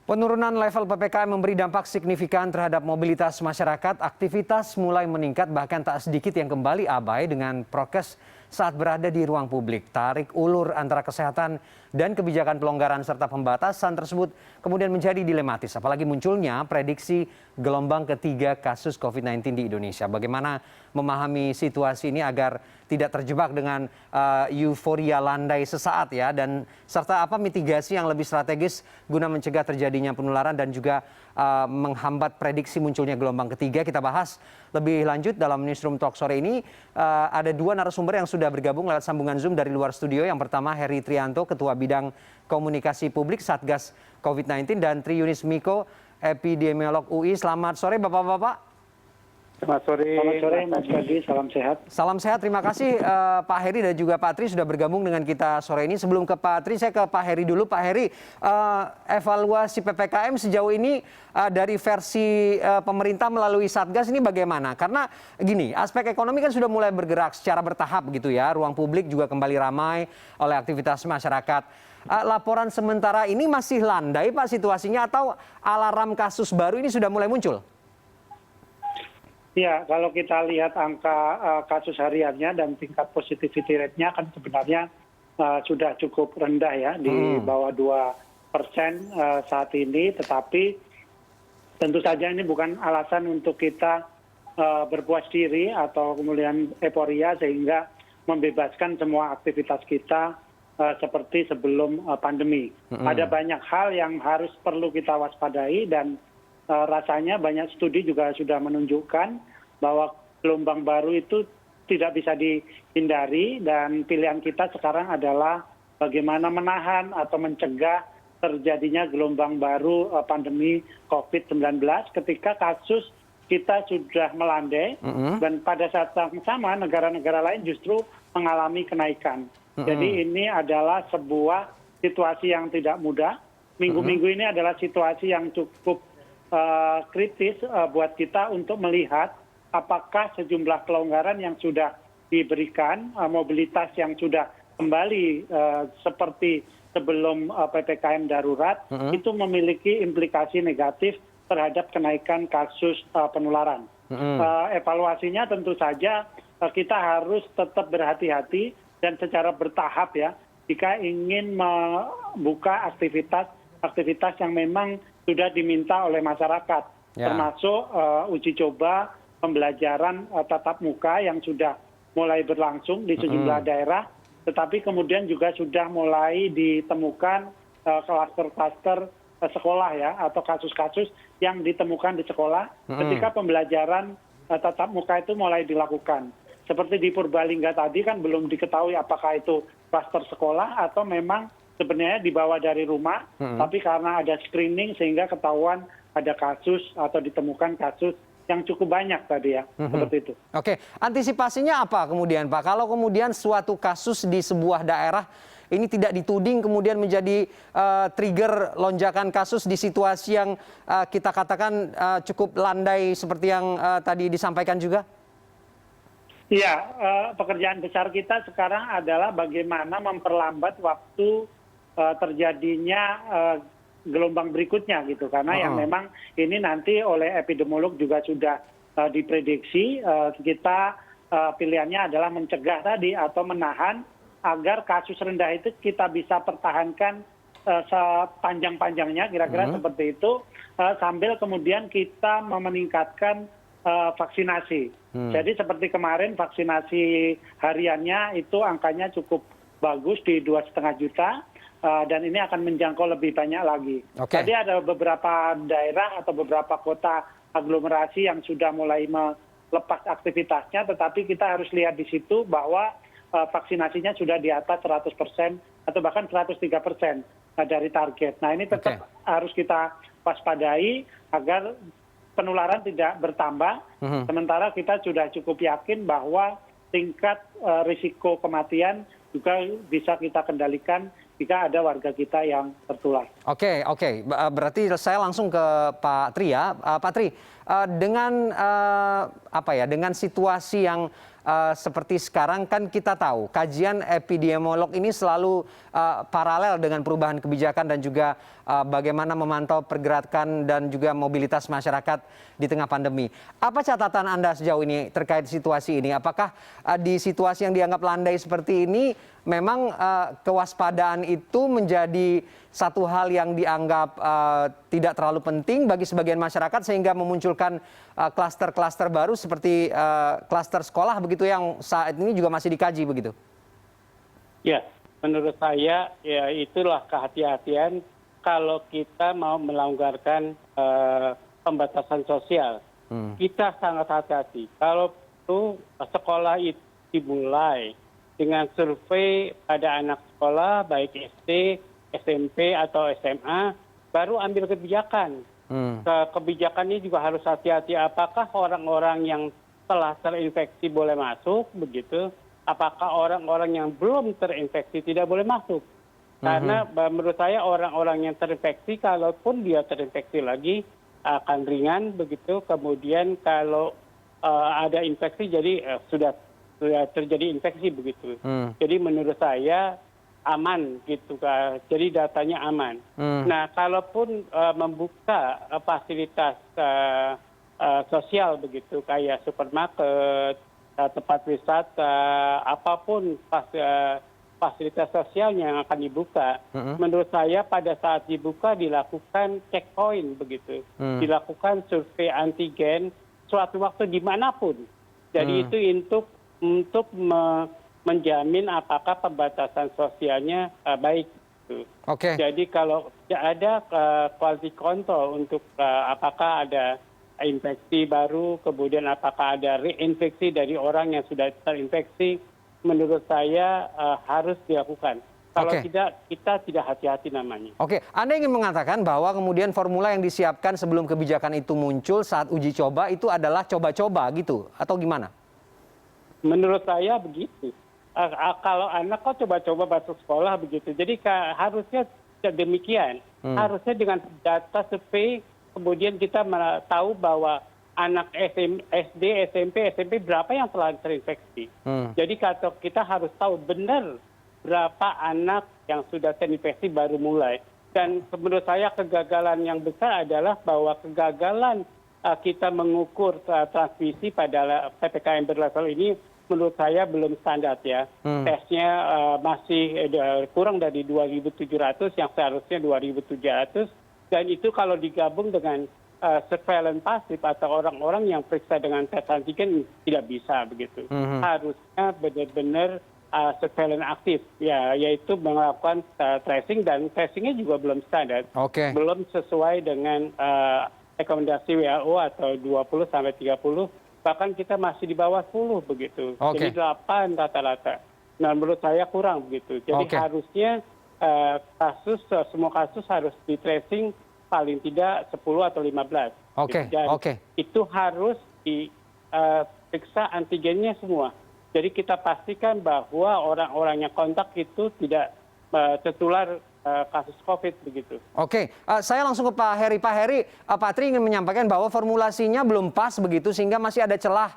Penurunan level PPKM memberi dampak signifikan terhadap mobilitas masyarakat. Aktivitas mulai meningkat, bahkan tak sedikit yang kembali abai dengan prokes saat berada di ruang publik. Tarik ulur antara kesehatan dan kebijakan pelonggaran serta pembatasan tersebut kemudian menjadi dilematis. Apalagi munculnya prediksi gelombang ketiga kasus COVID-19 di Indonesia. Bagaimana memahami situasi ini agar tidak terjebak dengan euforia landai sesaat ya, dan serta apa mitigasi yang lebih strategis guna mencegah terjadinya penularan dan juga menghambat prediksi munculnya gelombang ketiga. Kita bahas lebih lanjut dalam Newsroom Talk sore ini. Ada dua narasumber yang sudah bergabung lewat sambungan Zoom dari luar studio. Yang pertama Heri Trianto, Ketua Bidang Komunikasi Publik Satgas COVID-19, dan Tri Yunis Miko, Epidemiolog UI. Selamat sore Bapak-Bapak. Selamat sore Mas Fadli, salam sehat. Salam sehat, terima kasih Pak Heri dan juga Pak Tri sudah bergabung dengan kita sore ini. Sebelum ke Pak Tri, saya ke Pak Heri dulu. Pak Heri, evaluasi PPKM sejauh ini dari versi pemerintah melalui Satgas ini bagaimana? Karena gini, aspek ekonomi kan sudah mulai bergerak secara bertahap gitu ya. Ruang publik juga kembali ramai oleh aktivitas masyarakat. Laporan sementara ini masih landai Pak situasinya, atau alarm kasus baru ini sudah mulai muncul? Ya, kalau kita lihat angka kasus hariannya dan tingkat positivity rate-nya kan sebenarnya sudah cukup rendah ya, di bawah 2% saat ini. Tetapi tentu saja ini bukan alasan untuk kita berpuas diri atau kemudian euforia sehingga membebaskan semua aktivitas kita seperti sebelum pandemi. Ada banyak hal yang harus perlu kita waspadai, dan rasanya banyak studi juga sudah menunjukkan bahwa gelombang baru itu tidak bisa dihindari, dan pilihan kita sekarang adalah bagaimana menahan atau mencegah terjadinya gelombang baru pandemi COVID-19 ketika kasus kita sudah melandai, dan pada saat yang sama negara-negara lain justru mengalami kenaikan. Jadi ini adalah sebuah situasi yang tidak mudah. Minggu-minggu ini adalah situasi yang cukup kritis buat kita untuk melihat apakah sejumlah pelonggaran yang sudah diberikan, mobilitas yang sudah kembali seperti sebelum PPKM darurat, itu memiliki implikasi negatif terhadap kenaikan kasus penularan. Evaluasinya tentu saja kita harus tetap berhati-hati dan secara bertahap ya, jika ingin membuka aktivitas yang memang sudah diminta oleh masyarakat, termasuk uji coba pembelajaran tatap muka yang sudah mulai berlangsung di sejumlah daerah, tetapi kemudian juga sudah mulai ditemukan klaster-klaster sekolah ya, atau kasus-kasus yang ditemukan di sekolah ketika pembelajaran tatap muka itu mulai dilakukan. Seperti di Purbalingga tadi kan belum diketahui apakah itu klaster sekolah atau memang sebenarnya dibawa dari rumah, tapi karena ada screening sehingga ketahuan ada kasus atau ditemukan kasus yang cukup banyak tadi ya, seperti itu. Oke, antisipasinya apa kemudian Pak? Kalau kemudian suatu kasus di sebuah daerah ini tidak dituding kemudian menjadi trigger lonjakan kasus di situasi yang kita katakan cukup landai seperti yang tadi disampaikan juga? Iya, pekerjaan besar kita sekarang adalah bagaimana memperlambat waktu terjadinya gelombang berikutnya gitu, karena yang memang ini nanti oleh epidemiolog juga sudah diprediksi, kita pilihannya adalah mencegah tadi atau menahan agar kasus rendah itu kita bisa pertahankan sepanjang-panjangnya, kira-kira seperti itu, sambil kemudian kita meningkatkan vaksinasi. Jadi seperti kemarin vaksinasi hariannya itu angkanya cukup bagus di 2,5 juta. Dan ini akan menjangkau lebih banyak lagi. Tadi ada beberapa daerah atau beberapa kota aglomerasi yang sudah mulai melepas aktivitasnya, tetapi kita harus lihat di situ bahwa vaksinasinya sudah di atas 100% atau bahkan 103% dari target. Nah ini tetap harus kita waspadai agar penularan tidak bertambah, sementara kita sudah cukup yakin bahwa tingkat risiko kematian juga bisa kita kendalikan jika ada warga kita yang tertular. Oke. Berarti saya langsung ke Pak Tri ya. Pak Tri, dengan situasi yang seperti sekarang kan kita tahu kajian epidemiolog ini selalu paralel dengan perubahan kebijakan dan juga bagaimana memantau pergerakan dan juga mobilitas masyarakat di tengah pandemi. Apa catatan Anda sejauh ini terkait situasi ini? Apakah di situasi yang dianggap landai seperti ini memang kewaspadaan itu menjadi satu hal yang dianggap tidak terlalu penting bagi sebagian masyarakat sehingga memunculkan klaster-klaster baru seperti klaster sekolah begitu yang saat ini juga masih dikaji begitu? Ya, menurut saya ya itulah kehati-hatian kalau kita mau melonggarkan pembatasan sosial. Kita sangat hati-hati. Kalau itu sekolah itu dimulai dengan survei pada anak sekolah baik SD, SMP atau SMA, baru ambil kebijakan. Kebijakannya juga harus hati-hati. Apakah orang-orang yang telah terinfeksi boleh masuk, begitu? Apakah orang-orang yang belum terinfeksi tidak boleh masuk? Karena menurut saya orang-orang yang terinfeksi, kalaupun dia terinfeksi lagi akan ringan, begitu. Kemudian kalau ada infeksi, jadi sudah terjadi infeksi begitu. Jadi menurut saya aman gitu, jadi datanya aman. Nah, kalaupun membuka fasilitas sosial begitu, kayak supermarket, tempat wisata, apapun fasilitas sosialnya yang akan dibuka, menurut saya pada saat dibuka dilakukan checkpoint begitu, dilakukan survei antigen suatu waktu dimanapun. Jadi itu untuk menjamin apakah pembatasan sosialnya baik. Jadi kalau tidak ada quality control untuk apakah ada infeksi baru, kemudian apakah ada reinfeksi dari orang yang sudah terinfeksi, menurut saya harus dilakukan. Kalau tidak, kita tidak hati-hati namanya. Oke, Anda ingin mengatakan bahwa kemudian formula yang disiapkan sebelum kebijakan itu muncul saat uji coba itu adalah coba-coba gitu, atau gimana? Menurut saya begitu. Kalau anak kok coba-coba masuk sekolah begitu. Jadi harusnya demikian. Harusnya dengan data survei kemudian kita tahu bahwa anak SD, SMP berapa yang telah terinfeksi. Jadi kalau kita harus tahu benar berapa anak yang sudah terinfeksi baru mulai. Dan menurut saya kegagalan yang besar adalah bahwa kegagalan kita mengukur transmisi pada PPKM berlevel ini menurut saya belum standar ya. Tesnya masih kurang dari 2.700 yang seharusnya 2.700, dan itu kalau digabung dengan surveillance pasif atau orang-orang yang periksa dengan tes antigen tidak bisa begitu. Harusnya benar-benar surveillance aktif, ya, yaitu melakukan tracing, dan tracingnya juga belum standar, belum sesuai dengan rekomendasi WHO atau 20-30, bahkan kita masih di bawah 10 begitu, jadi 8 rata-rata. Nah, menurut saya kurang begitu. Jadi harusnya semua kasus harus di tracing paling tidak 10 atau 15. Itu harus diperiksa antigennya semua. Jadi kita pastikan bahwa orang-orang yang kontak itu tidak tertular kasus COVID begitu. Saya langsung ke Pak Heri. Pak Heri, Pak Tri ingin menyampaikan bahwa formulasinya belum pas begitu sehingga masih ada celah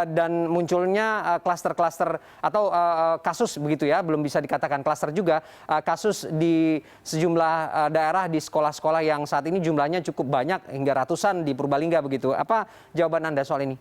dan munculnya klaster-klaster atau kasus begitu ya, belum bisa dikatakan klaster juga, kasus di sejumlah daerah di sekolah-sekolah yang saat ini jumlahnya cukup banyak hingga ratusan di Purbalingga begitu. Apa jawaban Anda soal ini?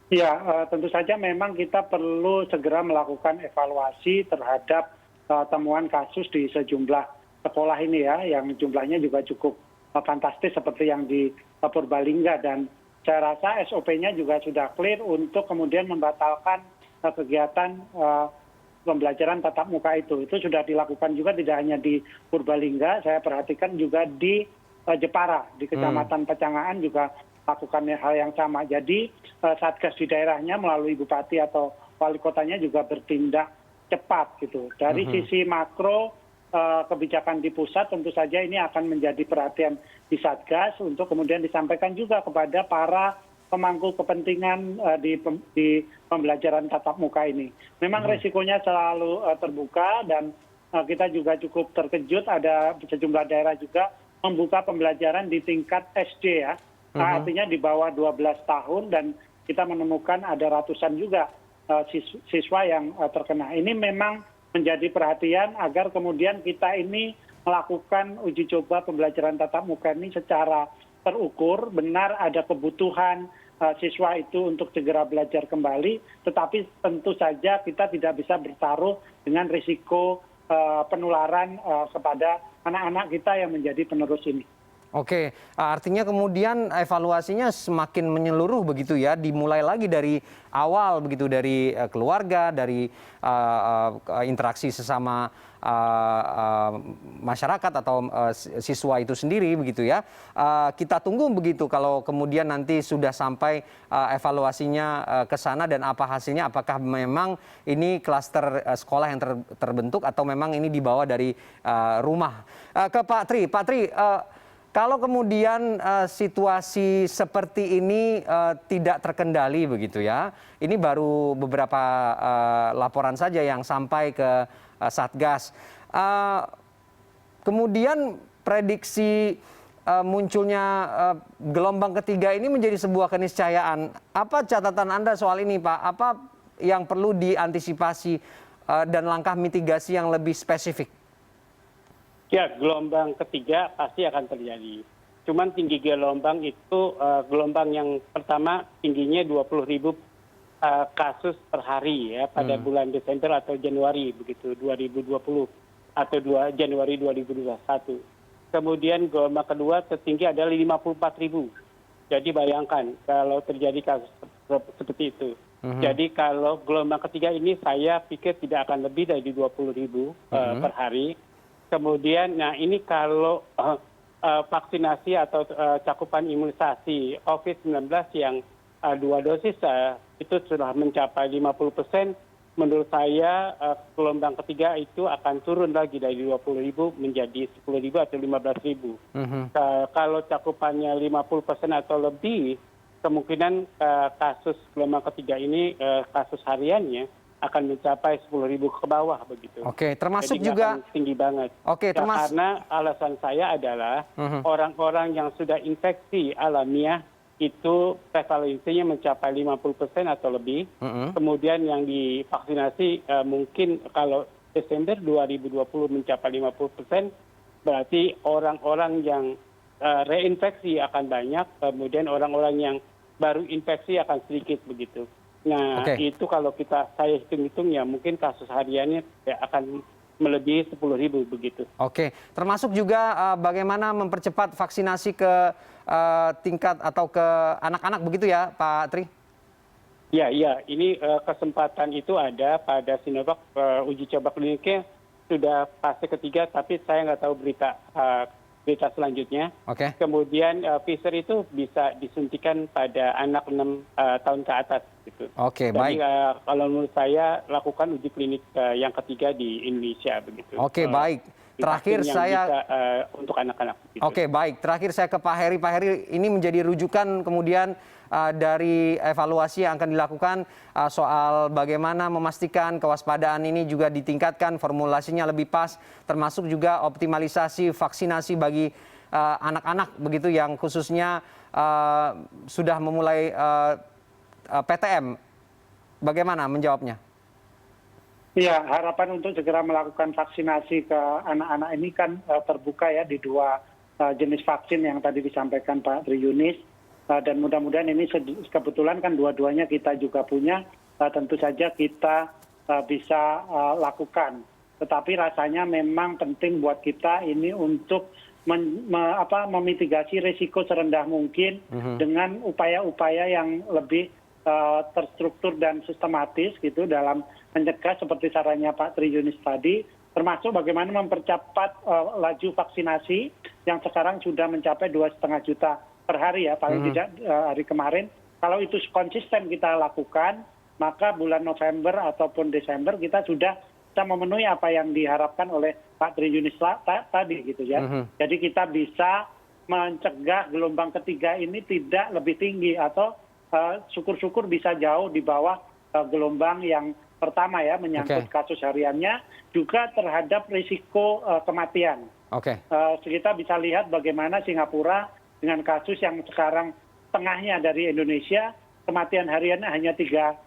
Ya, tentu saja memang kita perlu segera melakukan evaluasi terhadap temuan kasus di sejumlah sekolah ini ya, yang jumlahnya juga cukup fantastis seperti yang di Purbalingga, dan saya rasa SOP-nya juga sudah clear untuk kemudian membatalkan kegiatan pembelajaran tatap muka itu. Itu sudah dilakukan juga tidak hanya di Purbalingga, saya perhatikan juga di Jepara, di Kecamatan Pecangaan juga lakukan hal yang sama. Jadi Satgas di daerahnya melalui bupati atau wali kotanya juga bertindak cepat gitu. Dari sisi makro kebijakan di pusat tentu saja ini akan menjadi perhatian di Satgas untuk kemudian disampaikan juga kepada para pemangku kepentingan di pembelajaran tatap muka ini. Memang resikonya selalu terbuka, dan kita juga cukup terkejut ada sejumlah daerah juga membuka pembelajaran di tingkat SD ya. Artinya di bawah 12 tahun, dan kita menemukan ada ratusan juga siswa yang terkena. Ini memang menjadi perhatian agar kemudian kita ini melakukan uji coba pembelajaran tatap muka ini secara terukur, benar ada kebutuhan siswa itu untuk segera belajar kembali, tetapi tentu saja kita tidak bisa bertaruh dengan risiko penularan kepada anak-anak kita yang menjadi penerus ini. Oke, artinya kemudian evaluasinya semakin menyeluruh begitu ya, dimulai lagi dari awal begitu, dari keluarga, dari interaksi sesama masyarakat atau siswa itu sendiri begitu ya. Kita tunggu begitu kalau kemudian nanti sudah sampai evaluasinya ke sana dan apa hasilnya, apakah memang ini klaster sekolah yang terbentuk atau memang ini dibawa dari rumah. Ke Pak Tri. Kalau kemudian situasi seperti ini tidak terkendali begitu ya, ini baru beberapa laporan saja yang sampai ke Satgas. Kemudian prediksi munculnya gelombang ketiga ini menjadi sebuah keniscayaan. Apa catatan Anda soal ini, Pak? Apa yang perlu diantisipasi dan langkah mitigasi yang lebih spesifik? Ya, gelombang ketiga pasti akan terjadi. Cuman tinggi gelombang itu, gelombang yang pertama tingginya 20.000 kasus per hari ya pada bulan Desember atau Januari begitu 2020 atau Januari 2021. Kemudian gelombang kedua tertinggi adalah 54.000. Jadi bayangkan kalau terjadi kasus seperti itu. Jadi kalau gelombang ketiga ini saya pikir tidak akan lebih dari 20.000 per hari. Kemudian, nah ini kalau vaksinasi atau cakupan imunisasi COVID-19 yang 2 dosis itu sudah mencapai 50%, menurut saya gelombang ketiga itu akan turun lagi dari 20.000 menjadi 10.000 atau 15.000. Kalau cakupannya 50% atau lebih, kemungkinan kasus gelombang ketiga ini, kasus hariannya, akan mencapai 10.000 ke bawah begitu. Oke, termasuk jadi juga tinggi banget. Oke, karena alasan saya adalah orang-orang yang sudah infeksi alamiah itu prevalensinya mencapai 50% atau lebih. Kemudian yang divaksinasi mungkin kalau Desember 2020 mencapai 50%, berarti orang-orang yang reinfeksi akan banyak, kemudian orang-orang yang baru infeksi akan sedikit begitu. Nah, itu kalau saya hitung-hitung ya mungkin kasus hariannya akan melebihi 10.000 begitu. Oke, termasuk juga bagaimana mempercepat vaksinasi ke tingkat atau ke anak-anak begitu ya, Pak Tri? Ya, ini kesempatan itu ada pada Sinovac, uji coba kliniknya sudah fase ketiga, tapi saya nggak tahu berita selanjutnya. Kemudian Pfizer itu bisa disuntikan pada anak 6 tahun ke atas. Gitu. Oke, jadi, baik. Kalau menurut saya lakukan uji klinik yang ketiga di Indonesia begitu. Oke, baik. Terakhir saya bisa, untuk anak-anak. Gitu. Oke, baik. Terakhir saya ke Pak Heri. Pak Heri, ini menjadi rujukan kemudian dari evaluasi yang akan dilakukan soal bagaimana memastikan kewaspadaan ini juga ditingkatkan, formulasinya lebih pas, termasuk juga optimalisasi vaksinasi bagi anak-anak begitu yang khususnya sudah memulai PTM. Bagaimana menjawabnya? Ya, harapan untuk segera melakukan vaksinasi ke anak-anak ini kan terbuka ya di 2 jenis vaksin yang tadi disampaikan Pak Tri Yunis. Dan mudah-mudahan ini kebetulan kan dua-duanya kita juga punya, tentu saja kita bisa lakukan. Tetapi rasanya memang penting buat kita ini untuk memitigasi risiko serendah mungkin dengan upaya-upaya yang lebih terstruktur dan sistematis gitu dalam mencegah seperti sarannya Pak Tri Yunis tadi, termasuk bagaimana mempercepat laju vaksinasi yang sekarang sudah mencapai 2,5 juta per hari ya, paling tidak hari kemarin. Kalau itu konsisten kita lakukan, maka bulan November ataupun Desember kita sudah bisa memenuhi apa yang diharapkan oleh Pak Tri Yunis tadi gitu ya. Jadi kita bisa mencegah gelombang ketiga ini tidak lebih tinggi atau syukur-syukur bisa jauh di bawah gelombang yang pertama ya, menyangkut kasus hariannya, juga terhadap risiko kematian. Kita bisa lihat bagaimana Singapura dengan kasus yang sekarang tengahnya dari Indonesia kematian hariannya hanya tiga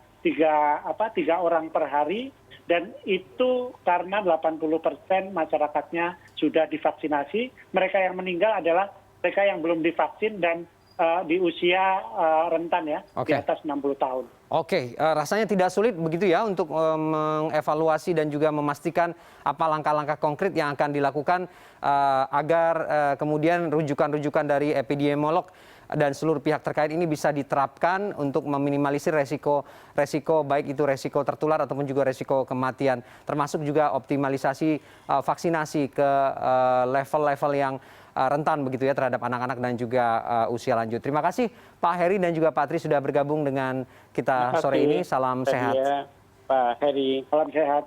orang per hari, dan itu karena 80% masyarakatnya sudah divaksinasi. Mereka yang meninggal adalah mereka yang belum divaksin dan di usia rentan ya, di atas 60 tahun. Oke, rasanya tidak sulit begitu ya untuk mengevaluasi dan juga memastikan apa langkah-langkah konkret yang akan dilakukan agar kemudian rujukan-rujukan dari epidemiolog dan seluruh pihak terkait ini bisa diterapkan untuk meminimalisir resiko baik itu resiko tertular ataupun juga resiko kematian, termasuk juga optimalisasi vaksinasi ke level-level yang rentan begitu ya terhadap anak-anak dan juga usia lanjut. Terima kasih Pak Heri dan juga Pak Tri sudah bergabung dengan kita sore ini. Salam sehat. Pak Heri. Salam sehat.